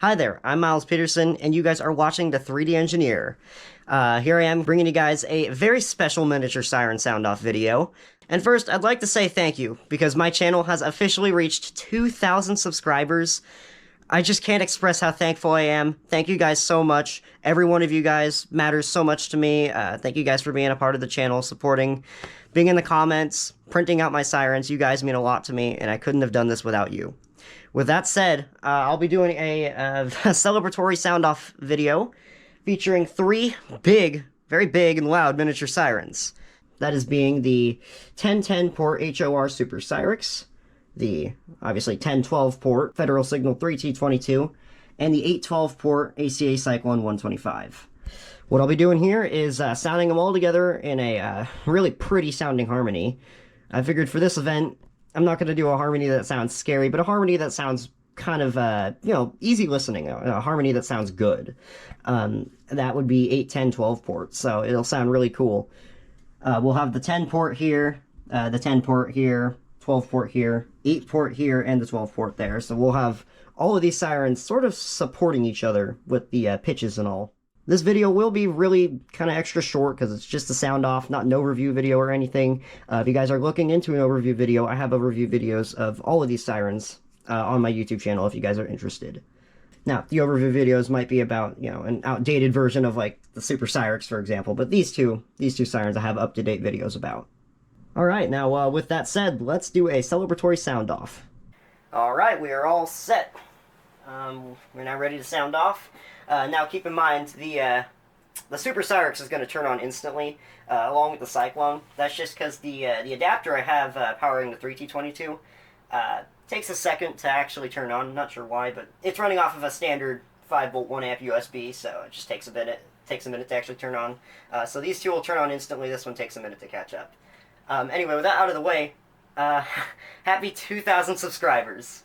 Hi there, I'm Miles Peterson, and you guys are watching the 3D Engineer. Here I am bringing you guys a very special miniature siren sound-off video. And first, I'd like to say thank you, because my channel has officially reached 2,000 subscribers. I just can't express how thankful I am. Thank you guys so much. Every one of you guys matters so much to me. Thank you guys for being a part of the channel, supporting, being in the comments, printing out my sirens. You guys mean a lot to me, and I couldn't have done this without you. With that said, I'll be doing a celebratory sound-off video featuring three big, very big and loud miniature sirens. That is being the 1010 port H.O.R. Super Sirex, the obviously 1012 port Federal Signal 3T22, and the 812 port A.C.A. Cyclone 125. What I'll be doing here is sounding them all together in a really pretty sounding harmony. I figured for this event, I'm not going to do a harmony that sounds scary, but a harmony that sounds kind of, easy listening, a harmony that sounds good. That would be 8, 10, 12 ports, so it'll sound really cool. We'll have the 10 port here, the 10 port here, 12 port here, 8 port here, and the 12 port there. So we'll have all of these sirens sort of supporting each other with the pitches and all. This video will be really kind of extra short because it's just a sound off, not an overview video or anything. If you guys are looking into an overview video, I have overview videos of all of these sirens on my YouTube channel if you guys are interested. Now, the overview videos might be about, an outdated version of like the Super Sirex, for example, but these two sirens I have up-to-date videos about. All right, now with that said, let's do a celebratory sound off. All right, we are all set. We're now ready to sound off. Now keep in mind, the Super Sirex is going to turn on instantly, along with the Cyclone. That's just because the adapter I have powering the 3T22 takes a second to actually turn on. I'm not sure why, but it's running off of a standard 5-volt 1-amp USB, so it just takes a minute. Takes a minute to actually turn on. So these two will turn on instantly. This one takes a minute to catch up. Anyway, with that out of the way, happy 2,000 subscribers.